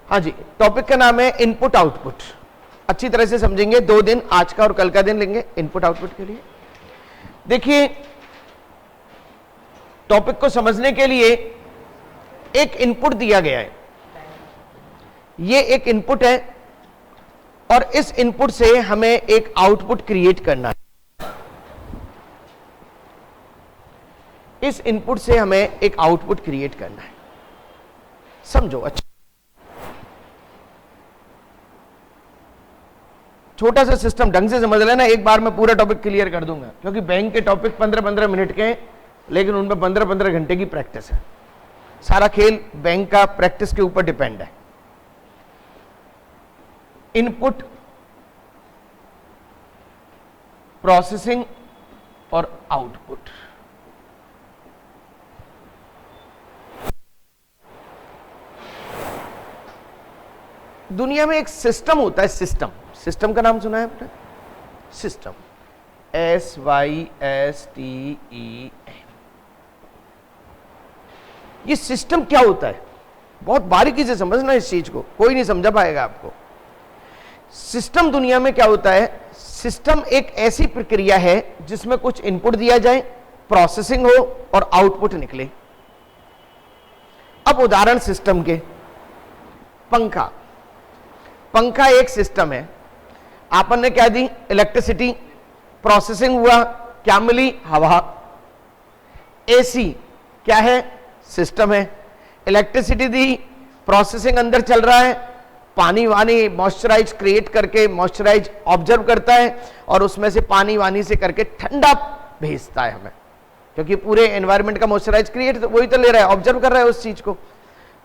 हाँ जी, टॉपिक का नाम है इनपुट आउटपुट। अच्छी तरह से समझेंगे, 2 दिन, आज का और कल का दिन लेंगे इनपुट आउटपुट के लिए। देखिए, टॉपिक को समझने के लिए एक इनपुट दिया गया है, ये एक इनपुट है और इस इनपुट से हमें एक आउटपुट क्रिएट करना है। इस इनपुट से हमें एक आउटपुट क्रिएट करना है। समझो, अच्छा छोटा सा सिस्टम ढंग से समझ लेना, एक बार मैं पूरा टॉपिक क्लियर कर दूंगा, क्योंकि बैंक के टॉपिक 15-15 मिनट के हैं, लेकिन उनमें 15-15 घंटे की प्रैक्टिस है। सारा खेल बैंक का प्रैक्टिस के ऊपर डिपेंड है। इनपुट, प्रोसेसिंग और आउटपुट। दुनिया में एक सिस्टम होता है, सिस्टम। सिस्टम का नाम सुना है आपने? System, SYSTEM। ये सिस्टम क्या होता है, बहुत बारीकी से समझना इस चीज को, कोई नहीं समझा पाएगा आपको। सिस्टम दुनिया में क्या होता है? सिस्टम एक ऐसी प्रक्रिया है जिसमें कुछ इनपुट दिया जाए, प्रोसेसिंग हो और आउटपुट निकले। अब उदाहरण सिस्टम के, पंखा। पंखा एक सिस्टम है। आपन ने क्या दी? इलेक्ट्रिसिटी, प्रोसेसिंग हुआ, क्या मिली? हवा। एसी क्या है? सिस्टम है। इलेक्ट्रिसिटी दी, प्रोसेसिंग अंदर चल रहा है, पानी वानी मॉइस्चराइज क्रिएट करके मॉइस्चराइज ऑब्जर्व करता है और उसमें से पानी वानी से करके ठंडा भेजता है हमें, क्योंकि पूरे एनवायरनमेंट का मॉइस्चराइज क्रिएट वही तो ले रहा है, ऑब्जर्व कर रहा है उस चीज को,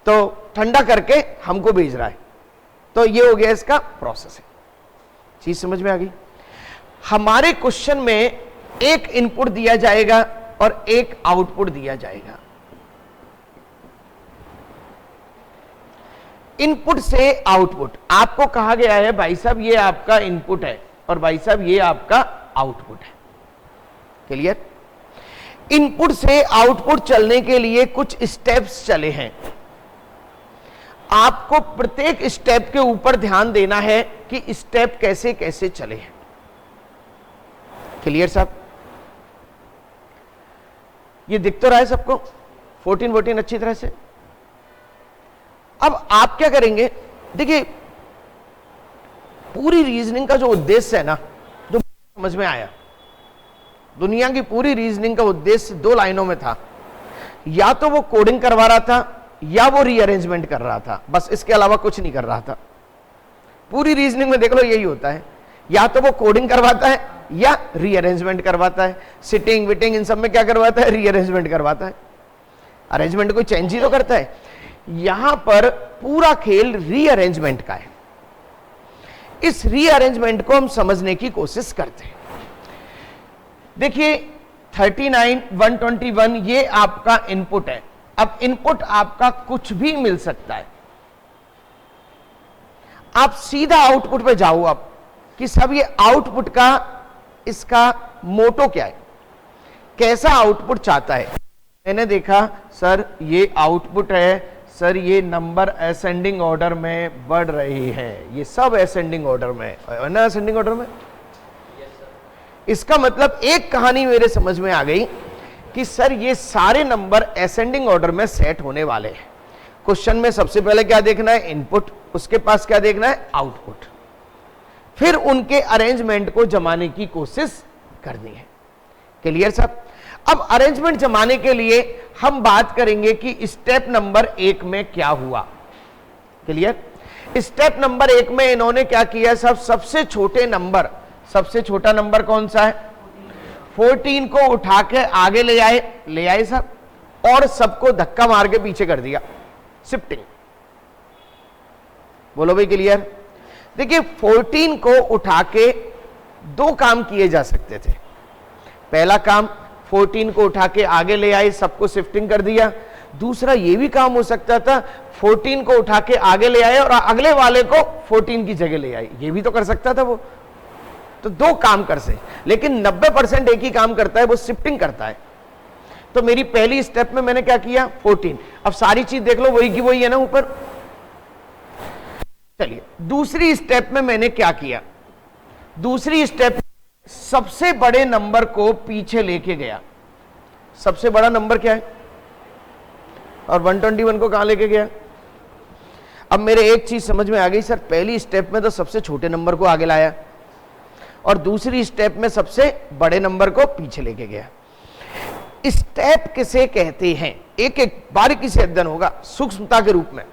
तो ठंडा करके हमको भेज रहा है। तो ये हो गया इसका प्रोसेसिंग। चीज समझ में आ गई? हमारे क्वेश्चन में एक इनपुट दिया जाएगा और एक आउटपुट दिया जाएगा। इनपुट से आउटपुट, आपको कहा गया है भाई साहब ये आपका इनपुट है और भाई साहब ये आपका आउटपुट है। क्लियर? इनपुट से आउटपुट चलने के लिए कुछ स्टेप्स चले हैं। आपको प्रत्येक स्टेप के ऊपर ध्यान देना है कि स्टेप कैसे कैसे चले हैं। क्लियर साहब? ये दिख तो रहा है सबको? 14 अच्छी तरह से। अब आप क्या करेंगे? देखिए, पूरी रीजनिंग का जो उद्देश्य है ना, जो समझ में आया, दुनिया की पूरी रीजनिंग का उद्देश्य 2 लाइनों में था। या तो वो कोडिंग करवा रहा था या वो रीअरेंजमेंट कर रहा था, बस इसके अलावा कुछ नहीं कर रहा था। पूरी रीजनिंग में देख लो यही होता है, या तो वो कोडिंग करवाता है या रीअरेंजमेंट करवाता है। सिटिंग विटिंग इन सब में क्या करवाता है? रीअरेंजमेंट करवाता है। अरेंजमेंट कोई चेंज ही तो करता है। यहां पर पूरा खेल रीअरेंजमेंट का है। इस रीअरेंजमेंट को हम समझने की कोशिश करते हैं। देखिए, 39, 121 ये आपका इनपुट है। अब इनपुट आपका कुछ भी मिल सकता है। आप सीधा आउटपुट पे जाओ अब कि सब ये आउटपुट का इसका मोटो क्या है, कैसा आउटपुट चाहता है। मैंने देखा सर ये आउटपुट है, सर ये नंबर असेंडिंग ऑर्डर में बढ़ रही है, ये सब असेंडिंग ऑर्डर में है ना, असेंडिंग ऑर्डर में। इसका मतलब एक कहानी मेरे समझ में आ गई कि सर ये सारे नंबर असेंडिंग ऑर्डर में सेट होने वाले हैं। क्वेश्चन में सबसे पहले क्या देखना है? इनपुट। उसके पास क्या देखना है? आउटपुट। फिर उनके अरेंजमेंट को जमाने की कोशिश करनी है। क्लियर साहब? अब अरेंजमेंट जमाने के लिए हम बात करेंगे कि स्टेप नंबर 1 में क्या हुआ। क्लियर? स्टेप नंबर 1 में इन्होंने क्या किया साहब? सबसे छोटे नंबर, सबसे छोटा नंबर कौन सा है? 14 को उठा के आगे ले आए साहब, और सबको धक्का मार के पीछे कर दिया, शिफ्टिंग। बोलो भाई क्लियर? देखिए, 14 को उठा के 2 काम किए जा सकते थे। पहला काम, 14 को उठा के आगे ले आए, सबको शिफ्टिंग कर दिया। दूसरा ये भी काम हो सकता था, 14 को उठा के आगे ले आए और अगले वाले को 14 की जगह ले आए, ये भी तो कर सकता था वो। तो 2 काम कर से, लेकिन 90% एक ही काम करता है, वो शिफ्टिंग करता है। तो मेरी पहली स्टेप में मैंने क्या किया? 14। अब सारी चीज देख लो, वही की वही है ना ऊपर। चलिए दूसरी स्टेप में मैंने क्या किया, दूसरी स्टेप सबसे बड़े नंबर को पीछे लेके गया। सबसे बड़ा नंबर क्या है, और 121 को कहां लेके गया। अब मेरे एक चीज समझ में आ गई सर, पहली स्टेप में तो सबसे छोटे नंबर को आगे लाया और दूसरी स्टेप में सबसे बड़े नंबर को पीछे लेके गया। स्टेप किसे कहते हैं, एक एक बारीकी से अध्ययन होगा सूक्ष्मता के रूप में।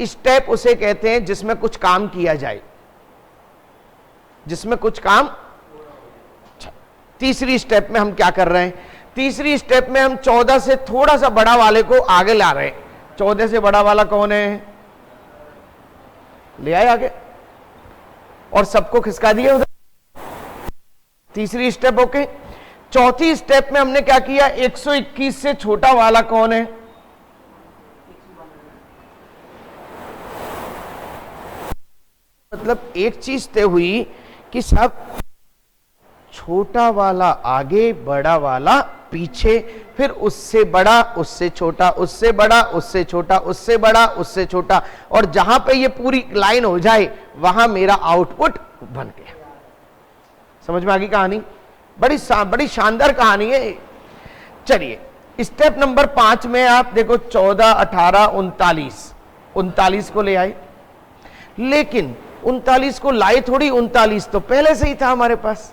स्टेप उसे कहते हैं जिसमें कुछ काम किया जाए, जिसमें कुछ काम। तीसरी स्टेप में हम क्या कर रहे हैं, तीसरी स्टेप में हम 14 से थोड़ा सा बड़ा वाले को आगे ला रहे हैं। 14 से बड़ा वाला कौन है, ले आए आगे और सबको खिसका दिए उधर। तीसरी स्टेप ओके। चौथी स्टेप में हमने क्या किया, 121 से छोटा वाला कौन है, मतलब एक चीज तय हुई कि सब छोटा वाला आगे, बड़ा वाला पीछे, फिर उससे बड़ा, उससे छोटा, उससे बड़ा, उससे छोटा, उससे बड़ा, उससे छोटा, और जहां पे ये पूरी लाइन हो जाए वहां मेरा आउटपुट बन गया। समझ में आ गई कहानी, बड़ी शानदार कहानी है। चलिए स्टेप नंबर 5 में आप देखो 14, 18, 39 को ले आए, लेकिन 39 को लाए थोड़ी, 39 तो पहले से ही था हमारे पास।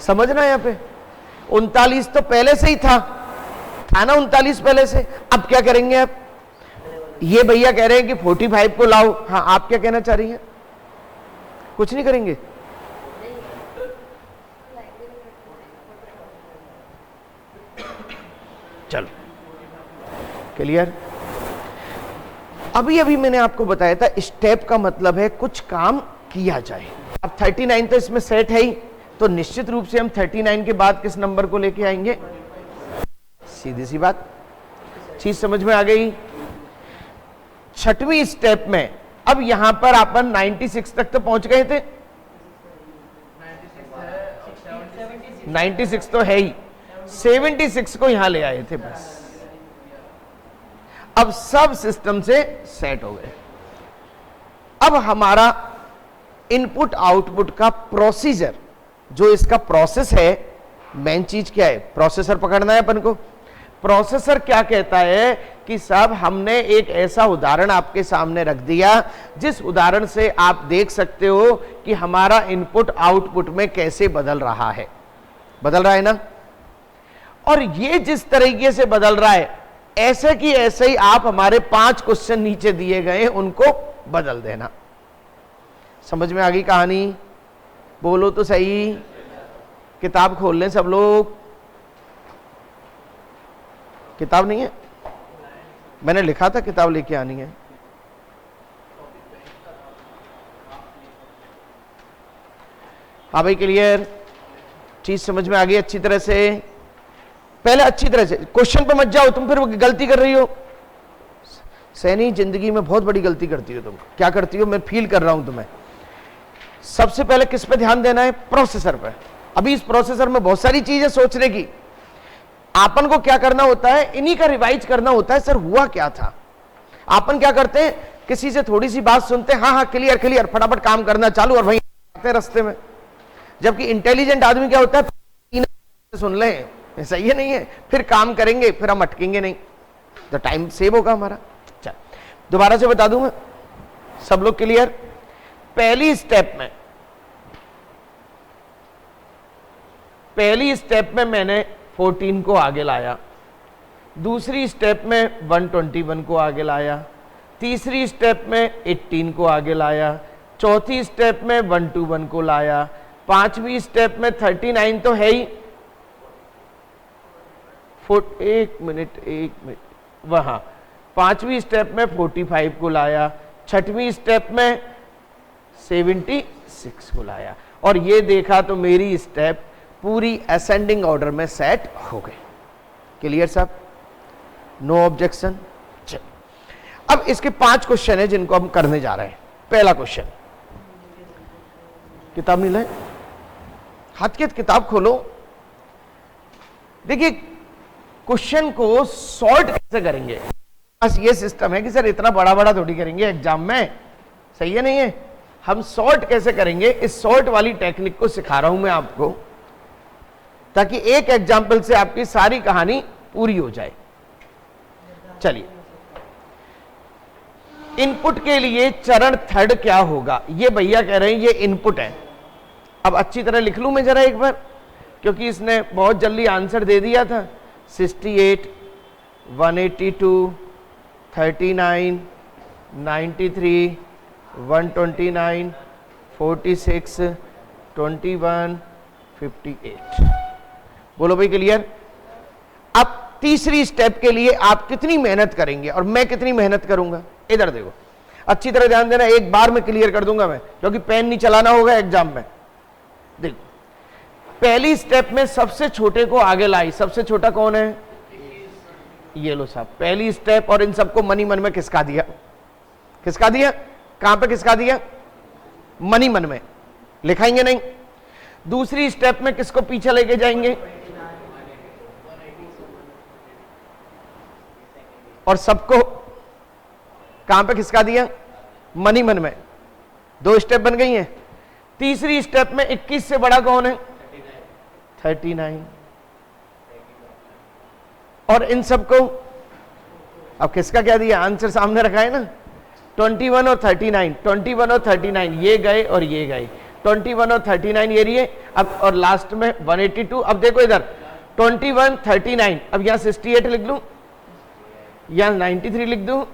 समझना यहां पे 39 तो पहले से ही था ना, 39 पहले से। अब क्या करेंगे आप, ये भैया कह रहे हैं कि 45 को लाओ, हाँ आप क्या कहना चाह रही हैं, कुछ नहीं करेंगे। चलो क्लियर। अभी मैंने आपको बताया था स्टेप का मतलब है कुछ काम किया जाए। अब 39 तो इसमें सेट है ही, तो निश्चित रूप से हम 39 के बाद किस नंबर को लेके आएंगे, सीधी सी बात, चीज समझ में आ गई। छठवीं स्टेप में अब यहां पर अपन 96 तक तो पहुंच गए थे, 96 तो है ही, 76 को यहां ले आए थे बस। अब सब सिस्टम से सेट हो गए। अब हमारा इनपुट आउटपुट का प्रोसीजर, जो इसका प्रोसेस है, मेन चीज क्या है, प्रोसेसर पकड़ना है अपन को। प्रोसेसर क्या कहता है कि साहब हमने एक ऐसा उदाहरण आपके सामने रख दिया जिस उदाहरण से आप देख सकते हो कि हमारा इनपुट आउटपुट में कैसे बदल रहा है, बदल रहा है ना। और ये जिस तरीके से बदल रहा है, ऐसे की ऐसे ही आप हमारे 5 क्वेश्चन नीचे दिए गए उनको बदल देना। समझ में आ गई कहानी, बोलो तो सही। किताब खोल लें सब लोग, किताब नहीं है, मैंने लिखा था किताब लेके आनी है। हाँ भाई क्लियर, चीज समझ में आ गई अच्छी तरह से। पहले अच्छी तरह से क्वेश्चन पे मत जाओ, तुम फिर गलती कर रही हो। सैनी जिंदगी में बहुत बड़ी गलती करती हो तुम। क्या करती हो, मैं फील कर रहा हूं तुम्हें। सबसे पहले किस पे ध्यान देना है, प्रोसेसर पे। अभी इस प्रोसेसर में बहुत सारी चीजें सोचने की। आपन को क्या करना होता है, इन्हीं का रिवाइज करना होता है। सर हुआ क्या था, आपन क्या करते हैं, किसी से थोड़ी सी बात सुनते हैं, हाँ हाँ क्लियर क्लियर, फटाफट काम करना चालू, और वहीं आते हैं रास्ते में। जबकि इंटेलिजेंट आदमी क्या होता है, सुन ले, सही है नहीं है, फिर काम करेंगे, फिर हम अटकेंगे नहीं, तो टाइम सेव होगा हमारा। चल दोबारा से बता दूं मैं, सब लोग क्लियर। पहली स्टेप में मैंने 14 को आगे लाया, दूसरी स्टेप में 121 को आगे लाया, तीसरी स्टेप में 18 को आगे लाया, चौथी स्टेप में 121 को लाया, पांचवी स्टेप में 39 तो है ही, एक मिनट वहां पांचवी स्टेप में 45 को लाया, छठवीं स्टेप में 76 को लाया, और ये देखा तो मेरी स्टेप पूरी असेंडिंग ऑर्डर में सेट हो गई। क्लियर साहब, नो ऑब्जेक्शन। अब इसके 5 क्वेश्चन है जिनको हम करने जा रहे हैं। पहला क्वेश्चन, किताब नहीं लाए, हाथ की किताब खोलो। देखिए क्वेश्चन को सॉर्ट कैसे करेंगे, बस ये सिस्टम है कि सर इतना बड़ा बड़ा थोड़ी करेंगे एग्जाम में, सही है नहीं है। हम सॉर्ट कैसे करेंगे, इस सॉर्ट वाली टेक्निक को सिखा रहा हूं मैं आपको, ताकि एक एग्जाम्पल से आपकी सारी कहानी पूरी हो जाए। चलिए, इनपुट के लिए चरण थर्ड क्या होगा, ये भैया कह रहे हैं ये इनपुट है। अब अच्छी तरह लिख लूं मैं जरा एक बार, क्योंकि इसने बहुत जल्दी आंसर दे दिया था। 68, 182, 39, 93, 129, 46, 21, 58। बोलो भाई क्लियर। अब तीसरी स्टेप के लिए आप कितनी मेहनत करेंगे और मैं कितनी मेहनत करूंगा, इधर देखो, अच्छी तरह ध्यान देना, एक बार में क्लियर कर दूंगा मैं, क्योंकि पेन नहीं चलाना होगा एग्जाम में। देखो, पहली स्टेप में सबसे छोटे को आगे लाई। सबसे छोटा कौन है, ये लो साहब, पहली स्टेप। और इन सबको मनी मन में खिसका दिया। किसका दिया, कहां पे किसका दिया, मनी मन में, लिखाएंगे नहीं। दूसरी स्टेप में किसको पीछे लेके जाएंगे, और सबको कहां पे खिसका दिया, मनी मन में। दो स्टेप बन गई हैं। तीसरी स्टेप में 21 से बड़ा कौन है, 39। और इन सबको अब किसका क्या दिया, आंसर सामने रखा है ना, 21 और 39, 21 और 39 ये गए और ये गए, 21 और 39 ये रही। अब और लास्ट में 182। अब देखो इधर 21, 39, अब यहां 68 लिख लूं, यहां 93 लिख दूं,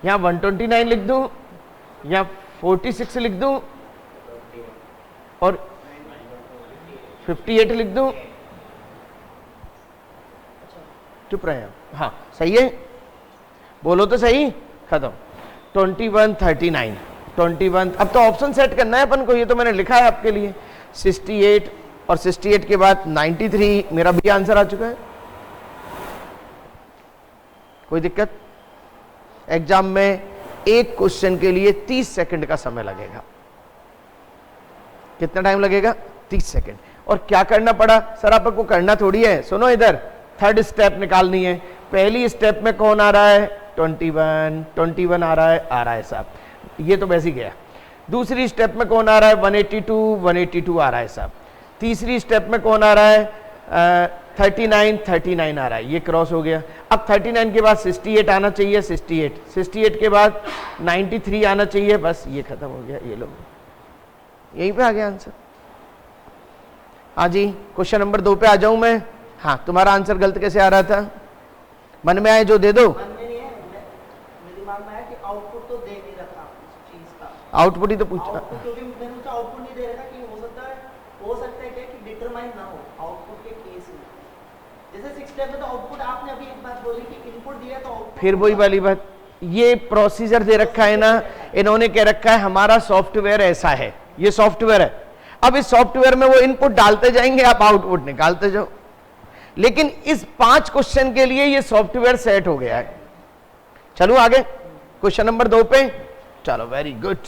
यहां 129 लिख दूं, यहां 46 लिख दूं और 58 लिख दूं। चुप रहे हैं, हाँ सही है, बोलो तो सही। खत्म। 21, 39, 21। अब तो ऑप्शन सेट करना है अपन को, ये तो मैंने लिखा है आपके लिए। 68 और 68 के बाद 93, मेरा भी आंसर आ चुका है। कोई दिक्कत, एग्जाम में एक क्वेश्चन के लिए 30 सेकंड का समय लगेगा। कितना टाइम लगेगा, 30 सेकंड। और क्या करना पड़ा सर, आपको करना थोड़ी है, सुनो इधर, थर्ड स्टेप निकालनी है। पहली स्टेप में कौन आ रहा है, 21, 21 आ रहा है साहब, ये तो वैसे ही गया। दूसरी स्टेप में कौन आ रहा है, 182, 182 आ रहा है साहब। तीसरी स्टेप में कौन आ रहा है, 39, 39 आ रहा है, ये क्रॉस हो गया। अब 39 के बाद 68 आना चाहिए, 68, 68 के बाद 93 आना चाहिए, बस ये खत्म हो गया। ये लो, यहीं पे आ गया आंसर। हाँ जी, क्वेश्चन नंबर 2 पे आ जाऊं मैं। हाँ, तुम्हारा आंसर गलत कैसे आ रहा था, मन में आए जो दे दो। मेरे दिमाग में आया कि आउटपुट तो दे नहीं रखा चीज का, आउटपुट ही तो पूछा, क्योंकि मैंने उसका आउटपुट नहीं दे रखा कि हो सकता है क्या कि डिटरमाइन ना हो आउटपुट के केस में। जैसे 6 स्टेप में तो आउटपुट आपने अभी एक बात बोली कि इनपुट दिया तो आउटपुट, फिर वही वाली बात, ये प्रोसीजर दे रखा है ना, इन्होंने कह रखा है हमारा सॉफ्टवेयर ऐसा है, ये सॉफ्टवेयर है। अब इस सॉफ्टवेयर में वो इनपुट डालते जाएंगे, आप आउटपुट निकालते जाओ। लेकिन इस 5 क्वेश्चन के लिए ये सॉफ्टवेयर सेट हो गया है। चलो आगे क्वेश्चन नंबर 2 पे चलो, वेरी गुड।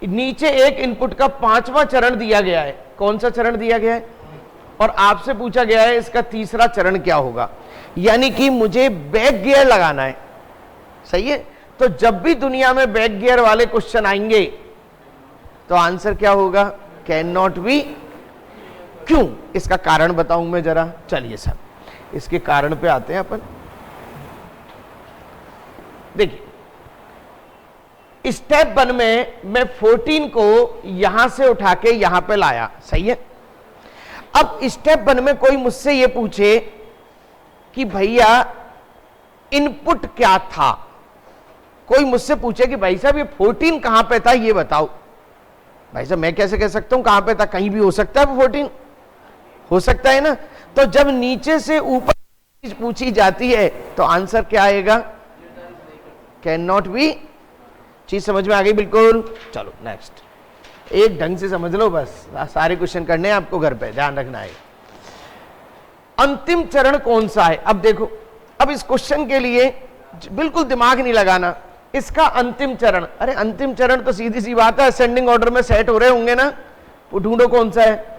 नीचे एक इनपुट का 5वां चरण दिया गया है। कौन सा चरण दिया गया है, और आपसे पूछा गया है इसका तीसरा चरण क्या होगा, यानी कि मुझे बैक गियर लगाना है। सही है, तो जब भी दुनिया में बैक गियर वाले क्वेश्चन आएंगे तो आंसर क्या होगा, कैन नॉट बी। क्यों, इसका कारण बताऊं मैं जरा। चलिए सर, इसके कारण पे आते हैं अपन। देखिए, स्टेप 1 में मैं 14 को यहां से उठा के यहां पे लाया, सही है। अब स्टेप 1 में कोई मुझसे ये पूछे कि भैया इनपुट क्या था, कोई मुझसे पूछे कि भाई साहब ये 14 कहां पे था ये बताओ। भाई साहब मैं कैसे कह सकता हूं कहां पे था, कहीं भी हो सकता है 14, हो सकता है ना। तो जब नीचे से ऊपर चीज पूछी जाती है तो आंसर क्या आएगा, कैन नॉट बी। चीज समझ में आ गई बिल्कुल। चलो नेक्स्ट, एक ढंग से समझ लो बस, सारे क्वेश्चन करने हैं आपको घर पे, ध्यान रखना है। अंतिम चरण कौन सा है, अब देखो, अब इस क्वेश्चन के लिए बिल्कुल दिमाग नहीं लगाना। इसका अंतिम चरण, अरे अंतिम चरण तो सीधी सी बात है, असेंडिंग ऑर्डर में सेट हो रहे होंगे ना, वो ढूंढो कौन सा है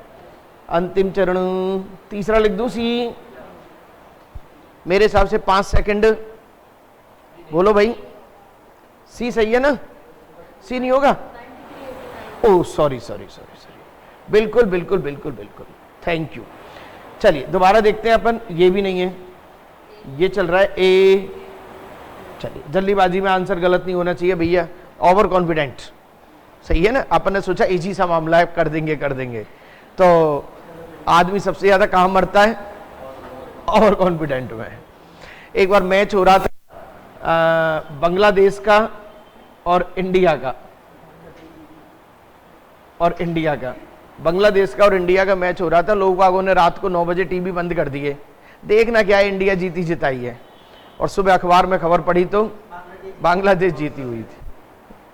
अंतिम चरण। तीसरा लिख दूं सी, मेरे हिसाब से 5 सेकंड। बोलो भाई, सी सही है ना? सी नहीं होगा? Oh sorry sorry sorry sorry, बिल्कुल बिल्कुल बिल्कुल बिल्कुल, थैंक यू। चलिए दोबारा देखते हैं अपन, ये भी नहीं है, ये चल रहा है ए। चलिए जल्दीबाजी में आंसर गलत नहीं होना चाहिए भैया, ओवर कॉन्फिडेंट, सही है ना? अपन ने सोचा इजी सा मामला है, कर देंगे। तो आदमी सबसे ज्यादा कहाँ मरता है? ओवर कॉन्फिडेंट में। एक बार मैच हो रहा था बांग्लादेश का और इंडिया का, बांग्लादेश का और इंडिया का मैच हो रहा था। लोग बागों ने रात को 9 बजे टीवी बंद कर दिए, देखना क्या है, इंडिया जीती जिताई है, और सुबह अखबार में खबर पढ़ी तो बांग्लादेश जीती हुई थी,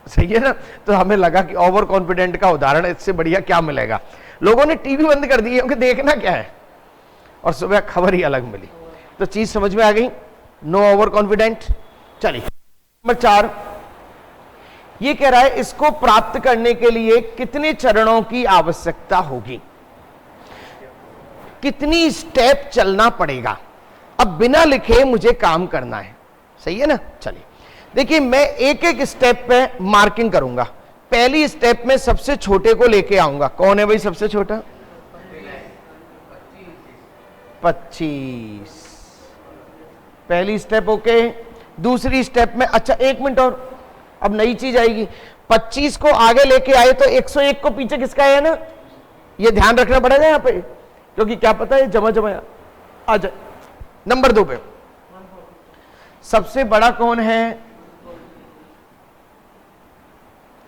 सही है ना? तो हमें लगा कि ओवर कॉन्फिडेंट का उदाहरण इससे बढ़िया क्या मिलेगा। लोगों ने टीवी बंद कर दी क्योंकि देखना क्या है, और सुबह खबर ही अलग मिली। तो चीज समझ में आ गई, नो ओवर कॉन्फिडेंट। चलिए नंबर 4, ये कह रहा है इसको प्राप्त करने के लिए कितने चरणों की आवश्यकता होगी, कितनी स्टेप चलना पड़ेगा। अब बिना लिखे मुझे काम करना है, सही है ना? चलिए देखिए, मैं एक एक स्टेप पे मार्किंग करूंगा। पहली स्टेप में सबसे छोटे को लेके आऊंगा। कौन है भाई सबसे छोटा? 25। पहली स्टेप ओके। दूसरी स्टेप में, अच्छा 1 मिनट और, अब नई चीज आएगी। 25 को आगे लेके आए तो 101 को पीछे किसका है ना, ये ध्यान रखना पड़ेगा यहाँ पे, क्योंकि क्या पता है जमा आ जाए। नंबर 2 पे सबसे बड़ा कौन है?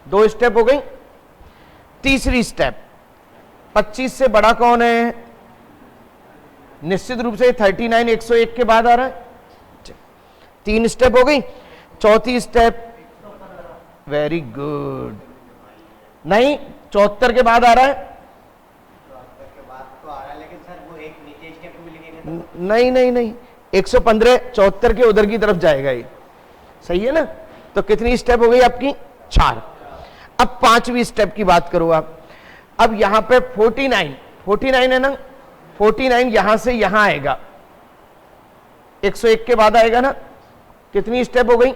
2 स्टेप हो गई। तीसरी स्टेप, 25 से बड़ा कौन है? निश्चित रूप से 39 101 के बाद आ रहा है। 3 स्टेप हो गई। चौथी स्टेप, वेरी गुड, नहीं 74 के बाद आ रहा है। नहीं 115 74 के उधर की तरफ जाएगा ये, सही है ना? तो कितनी स्टेप हो गई आपकी? 4। अब 5वीं स्टेप की बात करो आप। अब यहां पे 49 है ना, 49 यहां से यहां आएगा, 101 के बाद आएगा ना। कितनी स्टेप हो गई?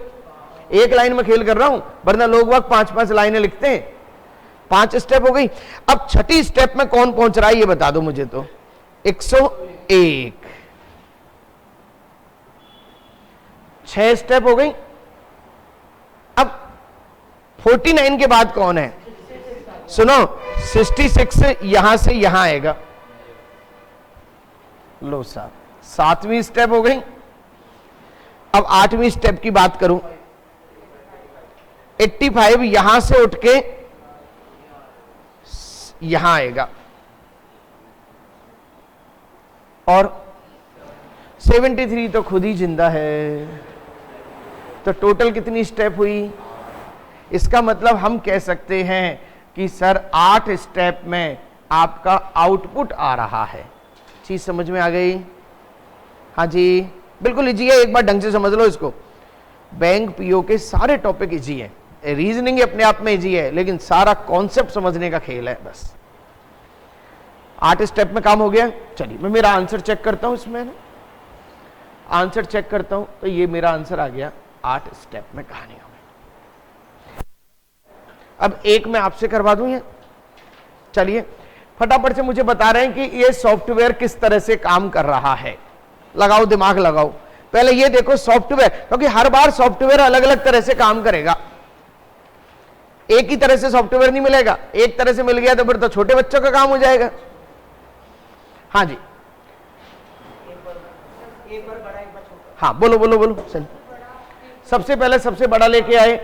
एक लाइन में खेल कर रहा हूं, वरना लोग वक्त 5-5 लाइनें लिखते हैं। 5 स्टेप हो गई। अब छठी स्टेप में कौन पहुंच रहा है ये बता दो मुझे तो। 101। 6 स्टेप हो गई। अब 49 के बाद कौन है? सुनो, 66 यहां से यहां आएगा। लो साहब, 7वीं स्टेप हो गई। अब 8वीं स्टेप की बात करूं, 85 यहां से उठ के यहां आएगा, और 73 तो खुद ही जिंदा है। तो टोटल कितनी स्टेप हुई? इसका मतलब हम कह सकते हैं कि सर 8 स्टेप में आपका आउटपुट आ रहा है। चीज समझ में आ गई? हाँ जी, बिल्कुल इजी है, एक बार ढंग से समझ लो इसको। बैंक पीओ के सारे टॉपिक इजी है, रीजनिंग अपने आप में इजी है, लेकिन सारा कॉन्सेप्ट समझने का खेल है बस। 8 स्टेप में काम हो गया। चलिए मैं मेरा आंसर चेक करता हूं इसमें ना, आंसर चेक करता हूं, तो ये मेरा आंसर आ गया 8 स्टेप में कहानी हो गई। अब एक मैं आपसे करवा दूं ये। चलिए फटाफट से मुझे बता रहे हैं कि ये सॉफ्टवेयर किस तरह से काम कर रहा है। लगाओ दिमाग लगाओ। पहले ये देखो सॉफ्टवेयर, क्योंकि हर बार सॉफ्टवेयर अलग अलग तरह से काम करेगा, एक ही तरह से सॉफ्टवेयर नहीं मिलेगा। एक तरह से मिल गया तो फिर तो छोटे बच्चों का काम हो जाएगा। हाँ जी, एक बार बड़ा एक बार छोटा। हाँ बोलो बोलो बोलो। चल सबसे पहले सबसे बड़ा लेके आए,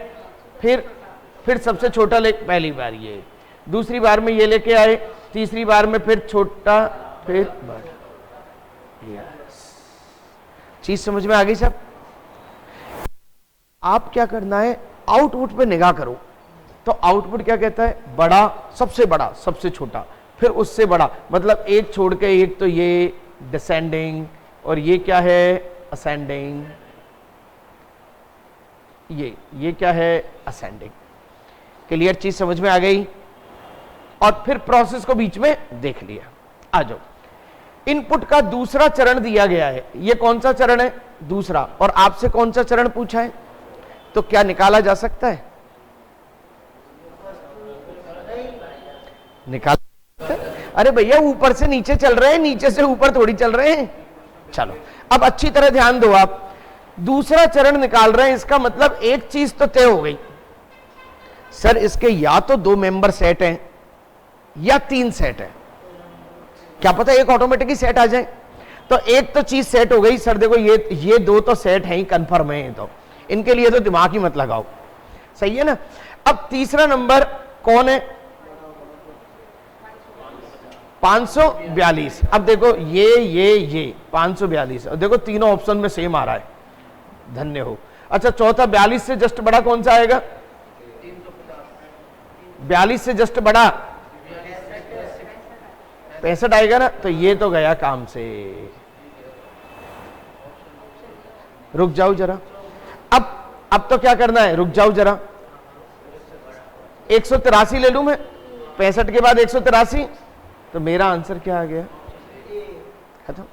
फिर सबसे छोटा ले, पहली बार ये, दूसरी बार में ये लेके आए, तीसरी बार में फिर छोटा, फिर बड़ा। चीज समझ में आ गई सब? आप क्या करना है, आउटपुट पे निगाह करो। तो आउटपुट क्या कहता है? बड़ा, सबसे छोटा, फिर उससे बड़ा, मतलब एक छोड़ के एक, तो ये डिसेंडिंग, और ये क्या है? असेंडिंग। ये क्या है? असेंडिंग। क्लियर? चीज समझ में आ गई? और फिर प्रोसेस को बीच में देख लिया। आ जाओ, इनपुट का दूसरा चरण दिया गया है, ये कौन सा चरण है? दूसरा। और आपसे कौन सा चरण पूछा है? तो क्या निकाला जा सकता है? निकाल, अरे भैया ऊपर से नीचे चल रहे हैं, नीचे से ऊपर थोड़ी चल रहे हैं। चलो अब अच्छी तरह ध्यान दो, आप दूसरा चरण निकाल रहे हैं, इसका मतलब एक चीज तो तय हो गई, सर इसके या तो 2 मेंबर सेट हैं या 3 सेट है। क्या पता एक ऑटोमेटिकली सेट आ जाए। तो एक तो चीज सेट हो गई, सर देखो ये 2 तो सेट हैं ही, कंफर्म है, तो इनके लिए तो दिमाग ही मत लगाओ, सही है ना। अब तीसरा नंबर कौन है? 542। अब देखो ये 542, और देखो तीनों ऑप्शन में सेम आ रहा है, धन्य हो। अच्छा चौथा 42 से जस्ट बड़ा कौन सा आएगा? 42 से जस्ट बड़ा 65 आएगा ना। तो ये तो गया काम से। रुक जाओ जरा, अब तो क्या करना है? रुक जाओ जरा, 183 ले लूं मैं, 65 के बाद 183, तो मेरा आंसर क्या आ गया? खत्म।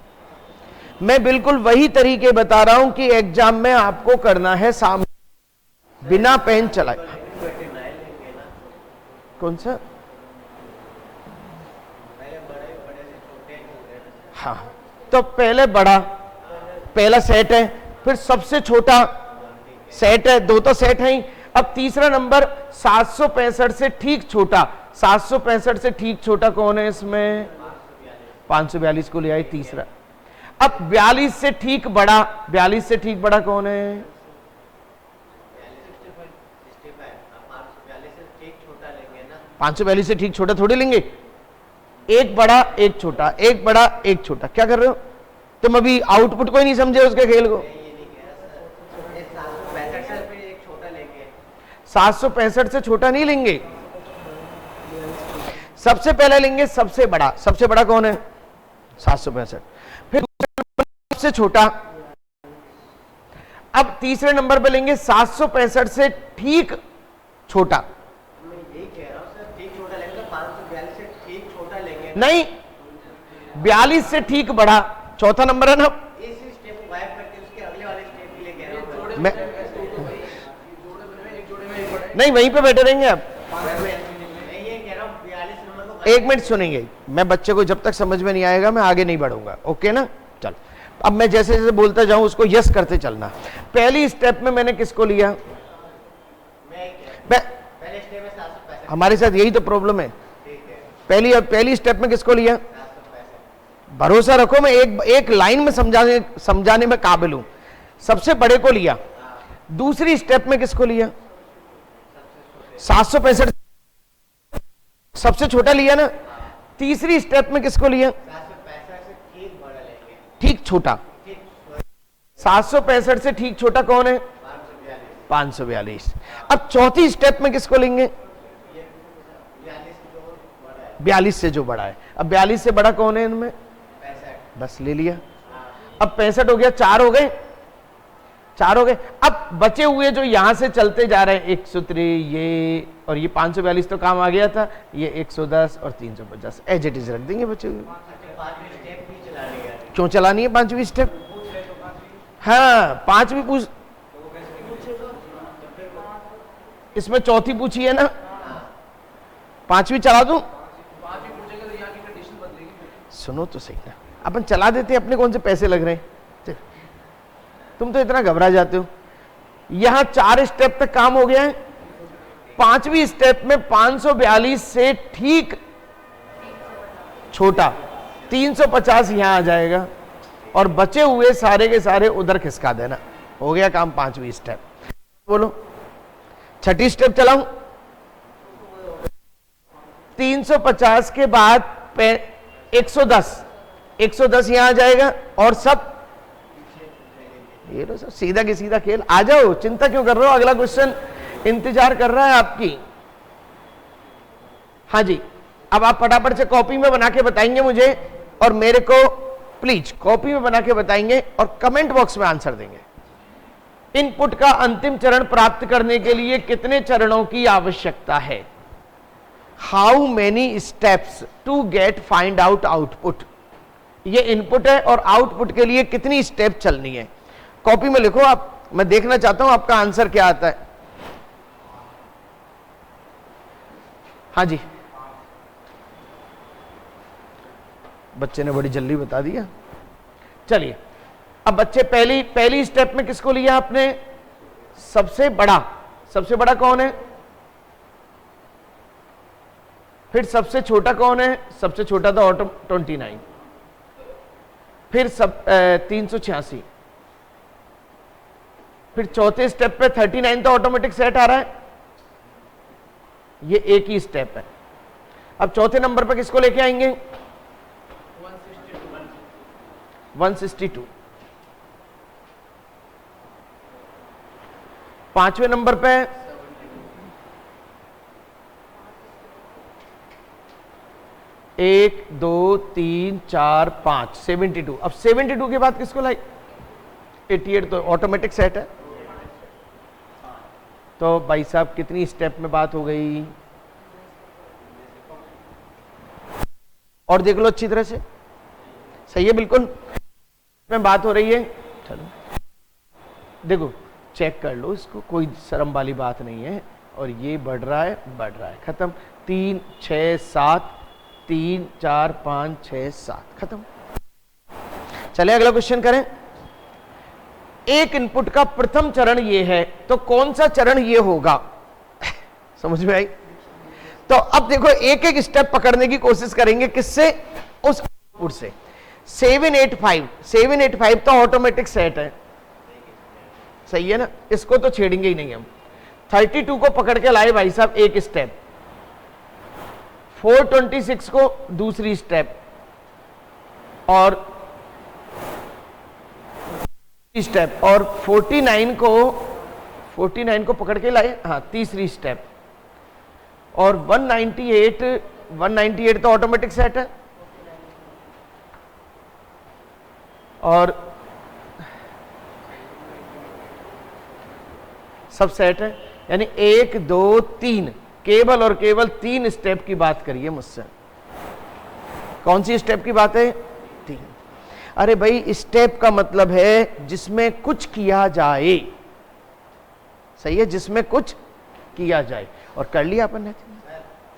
मैं बिल्कुल वही तरीके बता रहा हूं कि एग्जाम में आपको करना है सामने बिना पेन चलाए। कौन सा? हाँ, तो पहले बड़ा, पहला सेट है, फिर सबसे छोटा सेट है, 2 तो सेट है ही। अब तीसरा नंबर 765 से ठीक छोटा, 765 से ठीक छोटा कौन है इसमें? 542 को ले आई तीसरा। अब 42 से ठीक बड़ा, 42 से ठीक बड़ा कौन है? 542 से ठीक छोटा थोड़ी लेंगे, एक बड़ा एक छोटा, एक बड़ा एक छोटा। क्या कर रहे हो तुम? अभी आउटपुट को ही नहीं समझे उसके खेल को। 765 से छोटा नहीं लेंगे, सबसे पहले लेंगे सबसे बड़ा। सबसे बड़ा कौन है? 765। फिर सबसे छोटा। अब तीसरे नंबर पे लेंगे 765 से ठीक छोटा। नहीं, 42 से ठीक बड़ा, चौथा नंबर है ना। मैं नहीं, वहीं पे बैठे रहेंगे आप। एक मिनट सुनेंगे, मैं बच्चे को जब तक समझ में नहीं आएगा मैं आगे नहीं बढ़ूंगा, ओके ना। चल अब मैं जैसे जैसे बोलता जाऊं उसको यस करते चलना। पहली स्टेप में मैंने किसको लिया? हमारे साथ यही तो प्रॉब्लम है। पहली स्टेप में किसको लिया? भरोसा रखो मैं एक लाइन में समझाने में काबिल हूं। सबसे बड़े को लिया। दूसरी स्टेप में किसको लिया? 765 सबसे छोटा लिया ना। तीसरी स्टेप में किसको लिया? ठीक छोटा। 765 से ठीक छोटा कौन है? 542। अब चौथी स्टेप में किसको लेंगे? 42 से जो बड़ा है। अब 42 से बड़ा कौन है इनमें? बस ले लिया। अब 65 हो गया, 4 हो गए, 4 हो गए। अब बचे हुए जो यहां से चलते जा रहे हैं 103 ये और ये 542 तो काम आ गया था, ये 110 और 350 एज इट इज रख देंगे बचे हुए। क्यों चलानी है 5वीं स्टेप? हाँ 5वीं पूछ, इसमें चौथी पूछी है ना, 5वीं चला दूं? सुनो तो सही ना, अपन चला देते, अपने कौन से पैसे लग रहे हैं? तुम तो इतना घबरा जाते हो। यहां 4 स्टेप तक काम हो गया है। 5वीं स्टेप में 542 से ठीक छोटा 350 यहां आ जाएगा और बचे हुए सारे के सारे उधर खिसका देना। हो गया काम 5वीं स्टेप। बोलो छठी स्टेप चलाऊं? 350 के बाद 110 यहां आ जाएगा और सब ये लो, सब सीधा के सीधा खेल। आ जाओ, चिंता क्यों कर रहे हो? अगला क्वेश्चन इंतजार कर रहा है आपकी। हाँ जी, अब आप फटाफट से कॉपी में बना के बताएंगे मुझे और मेरे को प्लीज कॉपी में बना के बताएंगे और कमेंट बॉक्स में आंसर देंगे। इनपुट का अंतिम चरण प्राप्त करने के लिए कितने चरणों की आवश्यकता है? How many steps to get find out output? ये इनपुट है और आउटपुट के लिए कितनी स्टेप चलनी है। कॉपी में लिखो आप, मैं देखना चाहता हूं आपका आंसर क्या आता है। हाँ जी, बच्चे ने बड़ी जल्दी बता दिया। चलिए अब बच्चे पहली स्टेप में किसको लिया आपने? सबसे बड़ा कौन है? फिर सबसे छोटा कौन है? सबसे छोटा था ऑटो 29, फिर 386, फिर चौथे स्टेप पे 39 तो ऑटोमेटिक सेट आ रहा है, ये एक ही स्टेप है। अब चौथे नंबर पे किसको लेके आएंगे? 162। पांचवें नंबर पे 1 2 3 4 5 72। अब 72 के बाद किसको लाई? 88 तो ऑटोमेटिक सेट है। तो भाई साहब कितनी स्टेप में बात हो गई? और देख लो अच्छी तरह से, सही है बिल्कुल में बात हो रही है। चलो देखो चेक कर लो इसको, कोई शर्म वाली बात नहीं है। और ये बढ़ रहा है, खत्म। 3 6 7 3 4 5 6 7 खत्म। चले अगला क्वेश्चन करें। एक इनपुट का प्रथम चरण ये है, तो कौन सा चरण ये होगा? समझ में आई? तो अब देखो एक एक स्टेप पकड़ने की कोशिश करेंगे, किससे? उस आउटपुट से। 785 तो ऑटोमेटिक सेट है, सही है ना, इसको तो छेड़ेंगे ही नहीं हम। 32 को पकड़ के लाए भाई साहब एक स्टेप, 426 को दूसरी स्टेप, और 49 को पकड़ के लाए, हाँ तीसरी स्टेप, और 198 तो ऑटोमेटिक सेट है, और सब सेट है। यानी 1 2 3 केवल और केवल 3 स्टेप की बात करिए मुझसे। कौन सी स्टेप की बात है? 3। अरे भाई स्टेप का मतलब है जिसमें कुछ किया जाए, सही है, जिसमें कुछ किया जाए। और कर लिया अपन ने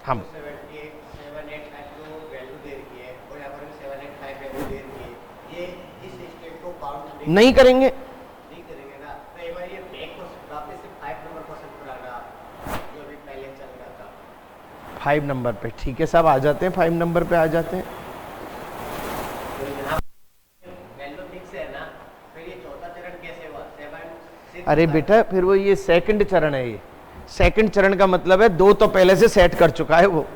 हम। नहीं करेंगे, ना, तो एक बार ये ब्रेक को वापस से 5 नंबर क्वेश्चन पुराना जो भी पहले चल रहा था 5 नंबर पे। ठीक है साहब, आ जाते हैं 5 नंबर पे आ जाते हैं। वैल्यू फिक्स है ना, फिर ये चौथा चरण कैसे हुआ? 7 6। अरे बेटा फिर वो ये सेकंड चरण है। ये सेकंड चरण का मतलब है 2 तो पहले से सेट कर चुका है वो,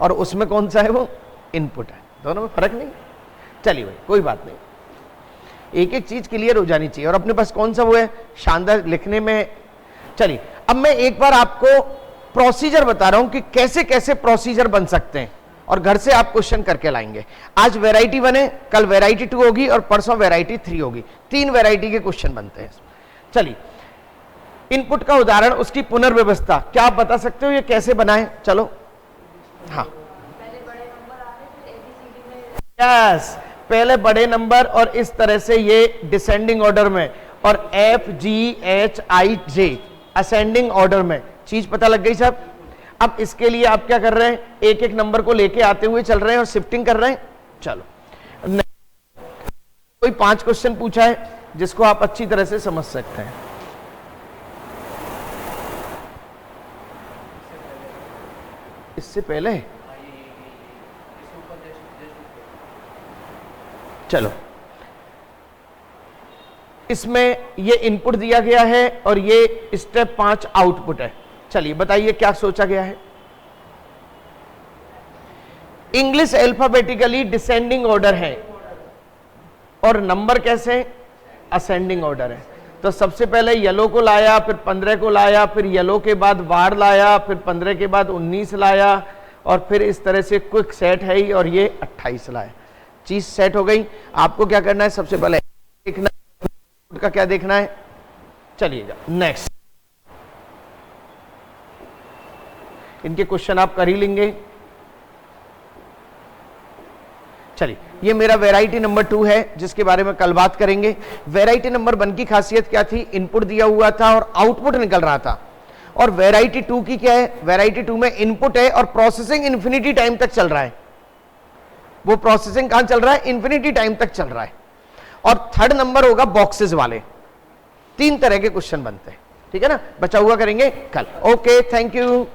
और उसमें कौन सा है? वो इनपुट है। दोनों में फर्क नहीं। चलिए भाई कोई बात नहीं, एक एक चीज क्लियर हो जानी चाहिए। और अपने पास कौन सा वो है? शानदार लिखने में। चलिए अब मैं एक बार आपको प्रोसीजर बता रहा हूं कि कैसे कैसे प्रोसीजर बन सकते हैं, और घर से आप क्वेश्चन करके लाएंगे। आज वैरायटी 1 है, कल वैरायटी 2 होगी, और परसों वैरायटी 3 होगी। 3 वैरायटी के क्वेश्चन बनते हैं। चलिए इनपुट का उदाहरण, उसकी पुनर्व्यवस्था क्या आप बता सकते हो? ये कैसे बनाए? चलो हाँ, यस, पहले बड़े नंबर और इस तरह से ये डिसेंडिंग ऑर्डर में, और FGHIJ असेंडिंग ऑर्डर में। चीज पता लग गई साहब? अब इसके लिए आप क्या कर रहे हैं? एक एक नंबर को लेके आते हुए चल रहे हैं और शिफ्टिंग कर रहे हैं। चलो कोई 5 क्वेश्चन पूछा है जिसको आप अच्छी तरह से समझ सकते हैं। इससे पहले चलो, इसमें ये इनपुट दिया गया है और ये स्टेप 5 आउटपुट है। चलिए बताइए क्या सोचा गया है? इंग्लिश अल्फाबेटिकली डिसेंडिंग ऑर्डर है, और नंबर कैसे? असेंडिंग ऑर्डर है। तो सबसे पहले येलो को लाया, फिर 15 को लाया, फिर येलो के बाद वार लाया, फिर 15 के बाद 19 लाया, और फिर इस तरह से क्विक सेट है ही, और ये 28 लाया। चीज सेट हो गई। आपको क्या करना है? सबसे पहले देखना का क्या देखना है। चलिएगा नेक्स्ट, इनके क्वेश्चन आप कर ही लेंगे। चलिए, ये मेरा वेराइटी नंबर 2 है जिसके बारे में कल बात करेंगे। वेराइटी नंबर 1 की खासियत क्या थी? इनपुट दिया हुआ था और आउटपुट निकल रहा था। और वेराइटी 2 की क्या है? वेराइटी 2 में इनपुट है और प्रोसेसिंग इंफिनिटी टाइम तक चल रहा है। वो प्रोसेसिंग कहां चल रहा है? इंफिनिटी टाइम तक चल रहा है। और थर्ड नंबर होगा बॉक्सेस वाले। 3 तरह के क्वेश्चन बनते हैं, ठीक है ना? बचा हुआ करेंगे कल। Okay, thank you.